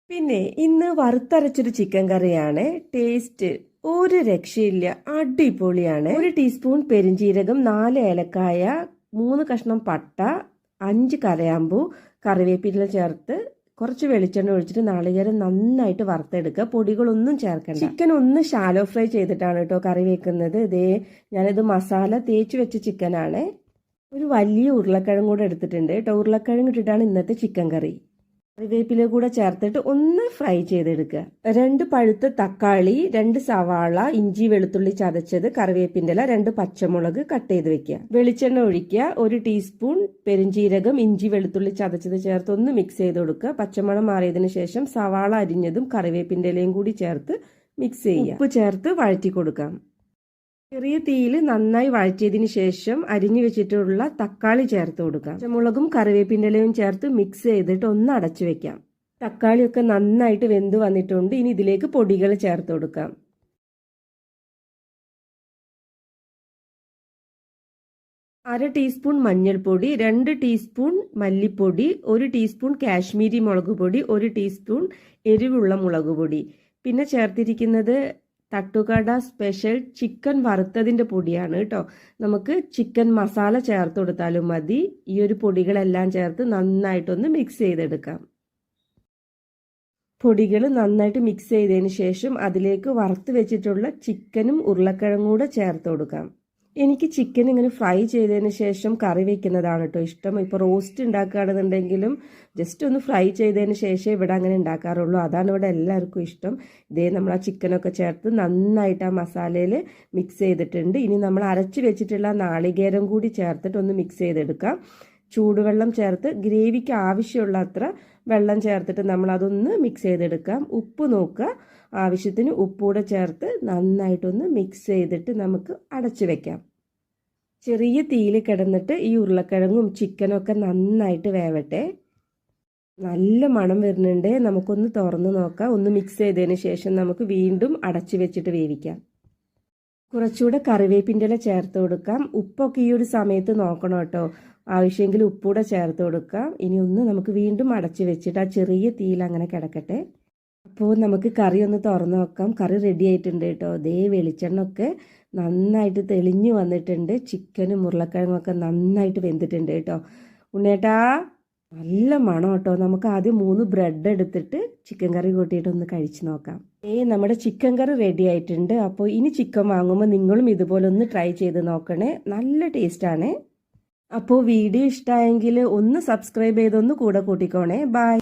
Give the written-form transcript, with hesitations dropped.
പിന്നെ ഇന്ന് വറുത്തരച്ചൊരു ചിക്കൻ കറിയാണ്. ടേസ്റ്റ് ഒരു രക്ഷയില്ല, അടിപൊളിയാണ്. 1 ടീസ്പൂൺ പെരിഞ്ജീരകം, 4 ഏലക്കായ, 3 കഷ്ണം പട്ട, 5 കരയാമ്പൂ, കറിവേപ്പില ചേർത്ത് കുറച്ച് വെളിച്ചെണ്ണ ഒഴിച്ചിട്ട് നാളികേരം നന്നായിട്ട് വറുത്തെടുക്കുക. പൊടികളൊന്നും ചേർക്കണ്ട. ചിക്കൻ ഒന്ന് ഷാലോ ഫ്രൈ ചെയ്തിട്ടാണ് കേട്ടോ കറി വെക്കുന്നത്. ഞാനിത് മസാല തേച്ച് വെച്ച ചിക്കനാണ്. ഒരു വലിയ ഉരുളക്കിഴങ്ങ് കൂടെ എടുത്തിട്ടുണ്ട് കേട്ടോ. ഉരുളക്കിഴങ്ങ് ഇട്ടിട്ടാണ് ഇന്നത്തെ ചിക്കൻ കറി. കറിവേപ്പില കൂടെ ചേർത്തിട്ട് ഒന്ന് ഫ്രൈ ചെയ്തെടുക്കുക. 2 പഴുത്ത തക്കാളി, 2 സവാള, ഇഞ്ചി വെളുത്തുള്ളി ചതച്ചത്, കറിവേപ്പിൻ്റെ ഇല, 2 പച്ചമുളക് കട്ട് ചെയ്ത് വെക്കുക. വെളിച്ചെണ്ണ ഒഴിക്കുക. 1 ടീസ്പൂൺ പെരിഞ്ജീരകം, ഇഞ്ചി വെളുത്തുള്ളി ചതച്ചത് ചേർത്ത് ഒന്ന് മിക്സ് ചെയ്ത് കൊടുക്കുക. പച്ചമണം മാറിയതിന് ശേഷം സവാള അരിഞ്ഞതും കറിവേപ്പിൻ്റെ ഇലയും കൂടി ചേർത്ത് മിക്സ് ചെയ്യുക. ഉപ്പ് ചേർത്ത് വഴറ്റി കൊടുക്കാം. ചെറിയ തീയിൽ നന്നായി വഴറ്റിയതിന് ശേഷം അരിഞ്ഞു വെച്ചിട്ടുള്ള തക്കാളി ചേർത്ത് കൊടുക്കാം. പച്ചമുളകും കറിവേപ്പിൻ്റെ ഇലയും ചേർത്ത് മിക്സ് ചെയ്തിട്ട് ഒന്ന് അടച്ചു വെക്കാം. തക്കാളിയൊക്കെ നന്നായിട്ട് വെന്ത് വന്നിട്ടുണ്ട്. ഇനി ഇതിലേക്ക് പൊടികൾ ചേർത്ത് കൊടുക്കാം. 1/2 ടീസ്പൂൺ മഞ്ഞൾപ്പൊടി, 2 ടീസ്പൂൺ മല്ലിപ്പൊടി, 1 ടീസ്പൂൺ കാശ്മീരി മുളക് പൊടി, 1 ടീസ്പൂൺ എരിവുള്ള മുളക് പൊടി. പിന്നെ ചേർത്തിരിക്കുന്നത് തട്ടുകട സ്പെഷ്യൽ ചിക്കൻ വറുത്തതിൻ്റെ പൊടിയാണ് കേട്ടോ. നമുക്ക് ചിക്കൻ മസാല ചേർത്ത് കൊടുത്താലും മതി. ഈ ഒരു പൊടികളെല്ലാം ചേർത്ത് നന്നായിട്ടൊന്ന് മിക്സ് ചെയ്തെടുക്കാം. പൊടികൾ നന്നായിട്ട് മിക്സ് ചെയ്തതിന് ശേഷം അതിലേക്ക് വറുത്ത് വെച്ചിട്ടുള്ള ചിക്കനും ഉരുളക്കിഴങ്ങും കൂടെ ചേർത്ത് കൊടുക്കാം. എനിക്ക് ചിക്കൻ ഇങ്ങനെ ഫ്രൈ ചെയ്തതിന് ശേഷം കറി വെക്കുന്നതാണ് കേട്ടോ ഇഷ്ടം. ഇപ്പോൾ റോസ്റ്റ് ഉണ്ടാക്കുകയാണെന്നുണ്ടെങ്കിലും ജസ്റ്റ് ഒന്ന് ഫ്രൈ ചെയ്തതിന് ശേഷം ഇവിടെ അങ്ങനെ ഉണ്ടാക്കാറുള്ളൂ. അതാണ് ഇവിടെ എല്ലാവർക്കും ഇഷ്ടം. നമ്മൾ ആ ചിക്കനൊക്കെ ചേർത്ത് നന്നായിട്ട് ആ മസാലയിൽ മിക്സ് ചെയ്തിട്ടുണ്ട്. ഇനി നമ്മൾ അരച്ച് വെച്ചിട്ടുള്ള നാളികേരം കൂടി ചേർത്തിട്ട് ഒന്ന് മിക്സ് ചെയ്തെടുക്കാം. ചൂടുവെള്ളം ചേർത്ത് ഗ്രേവിക്ക് ആവശ്യമുള്ള അത്ര വെള്ളം ചേർത്തിട്ട് നമ്മൾ അതൊന്ന് മിക്സ് ചെയ്തെടുക്കാം. ഉപ്പ് നോക്കുക, ആവശ്യത്തിന് ഉപ്പൂടെ ചേർത്ത് നന്നായിട്ടൊന്ന് മിക്സ് ചെയ്തിട്ട് നമുക്ക് അടച്ചു വെക്കാം. ചെറിയ തീയിൽ കിടന്നിട്ട് ഈ ഉരുളക്കിഴങ്ങും ചിക്കനൊക്കെ നന്നായിട്ട് വേവട്ടെ. നല്ല മണം വരുന്നുണ്ട്. നമുക്കൊന്ന് തുറന്ന് നോക്കാം. ഒന്ന് മിക്സ് ചെയ്തതിന് ശേഷം നമുക്ക് വീണ്ടും അടച്ചു വെച്ചിട്ട് വേവിക്കാം. കുറച്ചുകൂടെ കറിവേപ്പിൻ്റെ ഇല ചേർത്ത് കൊടുക്കാം. ഉപ്പൊക്കെ ഈ ഒരു സമയത്ത് നോക്കണം കേട്ടോ. ആവശ്യമെങ്കിൽ ഉപ്പൂടെ ചേർത്ത് കൊടുക്കാം. ഇനി ഒന്ന് നമുക്ക് വീണ്ടും അടച്ചു വെച്ചിട്ട് ആ ചെറിയ തീയിൽ അങ്ങനെ കിടക്കട്ടെ. അപ്പോൾ നമുക്ക് കറി ഒന്ന് തുറന്ന് നോക്കാം. കറി റെഡി ആയിട്ടുണ്ട് കേട്ടോ. വെളിച്ചെണ്ണ ഒക്കെ നന്നായിട്ട് തെളിഞ്ഞു വന്നിട്ടുണ്ട്. ചിക്കനും ഉരുളക്കിഴങ്ങൊക്കെ നന്നായിട്ട് വെന്തിട്ടുണ്ട് കേട്ടോ. ഉണ്ണേട്ടാ നല്ല മണം കേട്ടോ. നമുക്ക് ആദ്യം 3 ബ്രെഡ് എടുത്തിട്ട് ചിക്കൻ കറി കൂട്ടിയിട്ട് ഒന്ന് കഴിച്ച് നോക്കാം. നമ്മുടെ ചിക്കൻ കറി റെഡി ആയിട്ടുണ്ട്. അപ്പോൾ ഇനി ചിക്കൻ വാങ്ങുമ്പോൾ നിങ്ങളും ഇതുപോലെ ഒന്ന് ട്രൈ ചെയ്ത് നോക്കണേ. നല്ല ടേസ്റ്റാണ്. അപ്പോൾ വീഡിയോ ഇഷ്ടമായെങ്കിൽ ഒന്ന് സബ്സ്ക്രൈബ് ചെയ്തൊന്ന് കൂടെ കൂട്ടിക്കോണേ. ബൈ.